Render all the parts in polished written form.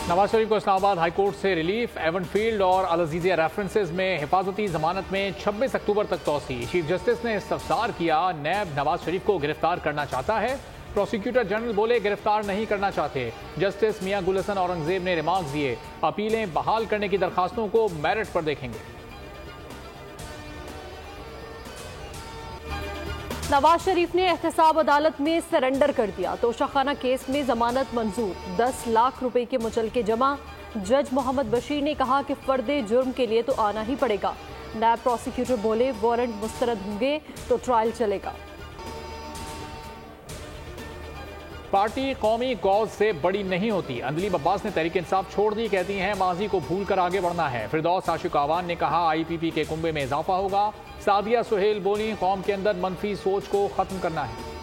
नवाज शरीफ को इस्लामाबाद हाईकोर्ट से relief. Avon field और अल अजीजिया रेफरेंसेज में हिफाजती जमानत में 26 अक्टूबर तक तौसी। चीफ जस्टिस ने इस्तफसार किया, नैब नवाज शरीफ को गिरफ्तार करना चाहता है। प्रोसिक्यूटर जनरल बोले गिरफ्तार नहीं करना चाहते। जस्टिस मियां गुलहसन औरंगजेब ने रिमार्क दिए, अपीलें बहाल करने की दरखास्तों को मेरिट पर देखेंगे। नवाज शरीफ ने एहतसाब अदालत में सरेंडर कर दिया। तोशाखाना केस में जमानत मंजूर, 10 लाख रुपए के मुचलके जमा। जज मोहम्मद बशीर ने कहा कि फर्दे जुर्म के लिए तो आना ही पड़ेगा। नायब प्रोसिक्यूटर बोले वारंट मुस्तरद होंगे तो ट्रायल चलेगा। पार्टी कौमी कौज से बड़ी नहीं होती। अंदलीब अब्बास ने तहरीक इंसाफ छोड़ दी, कहती हैं माजी को भूल कर आगे बढ़ना है। फिरदौस आशिक आवान ने कहा IPP के कुंबे में इजाफा होगा। सादिया सुहेल बोली कौम के अंदर मनफी सोच को खत्म करना है।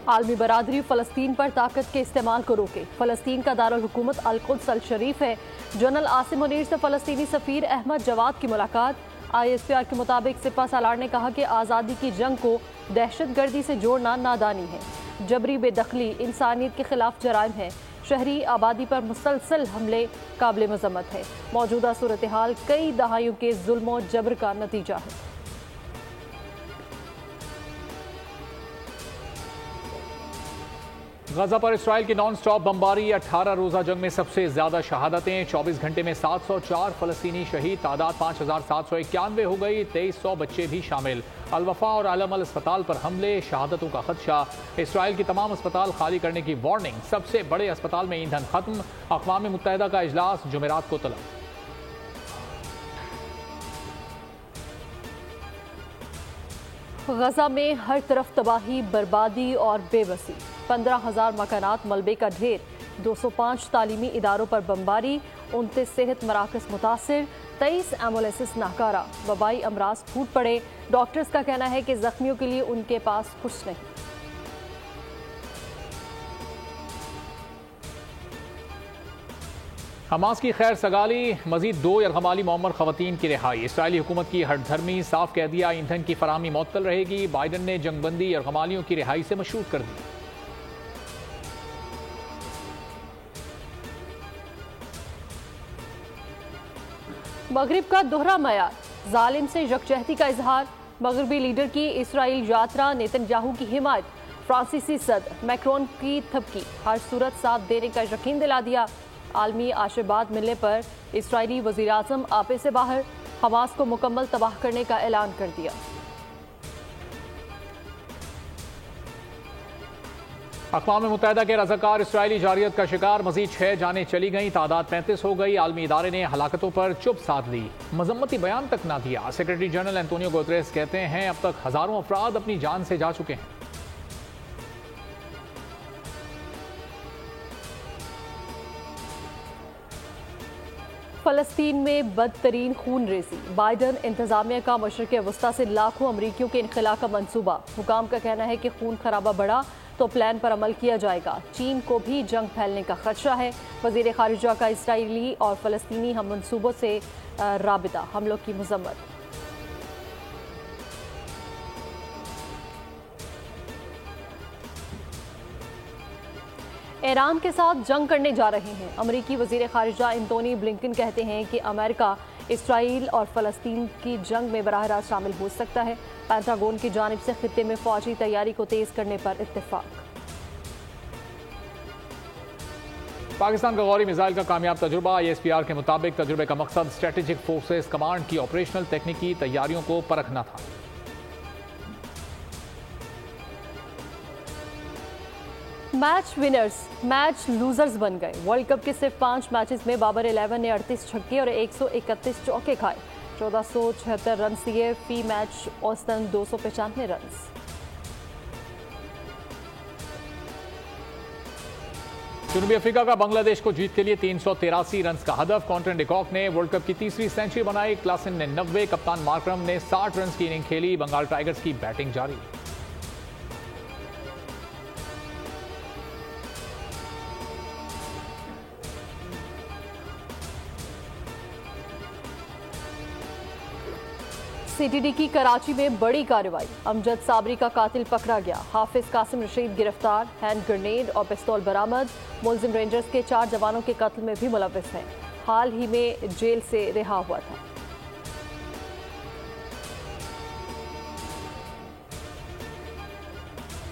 आलमी बरादरी फलस्तीन पर ताकत के इस्तेमाल को रोके। फलस्तीन का दारुल हुकूमत अल-कुद्स अल-शरीफ है। जनरल आसिम मुनीर से फलस्तीनी सफीर अहमद जवाद की मुलाकात। ISPR के मुताबिक सिपा सालार ने कहा कि आज़ादी की जंग को दहशतगर्दी से जोड़ना नादानी है। जबरी बेदखली इंसानियत के खिलाफ जराइम है। शहरी आबादी पर मुसलसल हमले काबिल मजम्मत है। मौजूदा सूरत हाल कई दहाइयों के जुल्म और जबर का नतीजा है। गजा पर इसराइल की नॉन स्टॉप बमबारी। 18 रोजा जंग में सबसे ज्यादा शहादतें। 24 घंटे में 704 फलस्तीनी शहीद। तादाद 5791 हो गई। 2300 बच्चे भी शामिल। अल-वफा और आलम अल अस्पताल पर हमले, शहादतों का खदशा। इसराइल की तमाम अस्पताल खाली करने की वार्निंग। सबसे बड़े अस्पताल में ईंधन खत्म। अक़वाम मुत्तहिदा का इजलास जुमेरात को तलब। गजा में हर तरफ तबाही, बर्बादी और बेबसी। 15,000 मकानात मलबे का ढेर। 205 तालीमी इदारों पर बमबारी। 29 सेहत मराकज मुतासिर। 23 एम्बुलेंसेस नाकारा। वबाई अमराज फूट पड़े। डॉक्टर्स का कहना है कि जख्मियों के लिए उनके पास कुछ नहीं। हमास की खैर सगाली। मजीद 2 यरगमाली मोअम्मर खवातीन की रिहाई। इसराइली हुकूमत की हठधर्मी, साफ कह दिया ईंधन की फराहमी मुअत्तल रहेगी। बाइडन ने जंगबंदी यरगमालियों की रिहाई से मशरूत कर दी। मगरिब का दोहरा मयार, जालिम से यकजहती का इजहार। मगरबी लीडर की इसराइल यात्रा, नेतन्याहू की हिमायत। फ्रांसीसी सदर मैक्रोन की थपकी, हर सूरत साथ देने का यकीन दिला दिया। आलमी आशीर्वाद मिलने पर इसराइली वजीर आजम आपे से बाहर। हमास को मुकम्मल तबाह करने का ऐलान कर दिया। अक़वाम मुत्तहिदा के रज़ाकार इसराइली जारियत का शिकार। मजीद 6 जानें चली गईं। तादाद 35 हो गई। आलमी इदारे ने हलाकतों पर चुप साध ली। मजम्मती बयान तक ना दिया। सेक्रेटरी जनरल एंटोनियो गुतेरेस कहते हैं अब तक हजारों अफराद अपनी जान से जा चुके हैं। फलस्तीन में बदतरीन खून रेजी। बाइडन इंतजामिया का मशरिक़ वस्ता से लाखों अमरीकियों के इनखला का मंसूबा। हुकाम का कहना है कि खून खराबा बढ़ा तो प्लान पर अमल किया जाएगा। चीन को भी जंग फैलने का खदशा है। वज़ीर ख़ारिजा का इसराइली और फ़लस्तीनी हम मंसूबों से राबिता, हमलों की मजम्मत। ईरान के साथ जंग करने जा रहे हैं। अमरीकी वज़ीर ख़ारिजा एंटोनी ब्लिंकन कहते हैं कि अमेरिका इसराइल और फ़लस्तीन की जंग में बराह रास्त शामिल हो सकता है। पेंटागन की जानिब से खित्ते में फौजी तैयारी को तेज करने पर इत्तेफाक। पाकिस्तान का गौरी मिसाइल का कामयाब तजुर्बा। ISPR के मुताबिक तजुर्बे का मकसद स्ट्रेटेजिक फोर्सेस कमांड की ऑपरेशनल तकनीकी तैयारियों को परखना था। मैच विनर्स मैच लूजर्स बन गए। वर्ल्ड कप के सिर्फ 5 मैचेस में बाबर 11 ने 38 छक्के और 131 चौके खाए। 1476 रन दिए। फी मैच औसतन 295 रन। जनूबी अफ्रीका का बांग्लादेश को जीत के लिए 383 रन का हदफ। कॉन्ट्रेन डिकॉक ने वर्ल्ड कप की तीसरी सेंचुरी बनाई। क्लासन ने 90, कप्तान मार्करम ने 60 रन की इनिंग खेली। बंगाल टाइगर्स की बैटिंग जारी। सीटीडी की कराची में बड़ी कार्रवाई, अमजद साबरी का कातिल पकड़ा गया, हाफिज कासिम रशीद गिरफ्तार, हैंड ग्रेनेड और पिस्तौल बरामद। मुलजिम रेंजर्स के 4 जवानों के कत्ल में भी मुलव्विस है, हाल ही में जेल से रिहा हुआ था।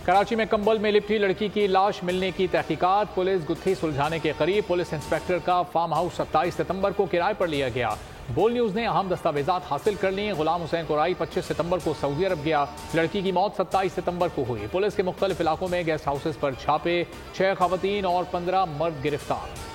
कराची में कंबल में लिपटी लड़की की लाश मिलने की तहकीकात, पुलिस गुत्थी सुलझाने के करीब। पुलिस इंस्पेक्टर का फार्म हाउस 27 सितंबर को किराए पर लिया गया। बोल न्यूज ने अहम दस्तावेजात हासिल कर लिए। गुलाम हुसैन कुराई 25 सितंबर को सऊदी अरब गया। लड़की की मौत 27 सितंबर को हुई। पुलिस के मुख्तलिफ इलाकों में गेस्ट हाउसेस पर छापे, 6 खवातीन और 15 मर्द गिरफ्तार।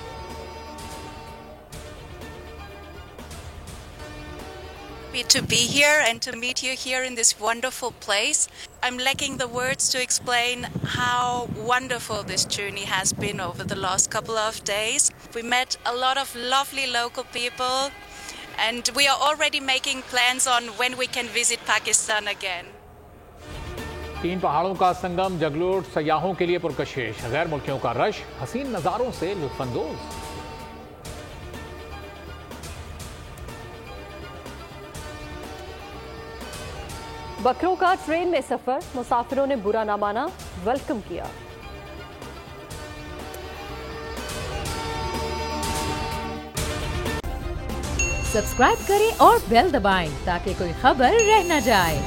To be here and to meet you here in this wonderful place. I'm lacking the words to explain how wonderful this journey has been over the last couple of days. We met a lot of lovely local people and we are already making plans on when we can visit Pakistan again. 3 पहाड़ों का संगम जगलोट सयाहों के लिए पुरकशिश, गैर मुल्कियों का rush, हसीन नजारों से लुत्फानंदोज। बकरों का ट्रेन में सफर, मुसाफिरों ने बुरा ना माना, वेलकम किया। सब्सक्राइब करें और बेल दबाएं ताकि कोई खबर रह न जाए।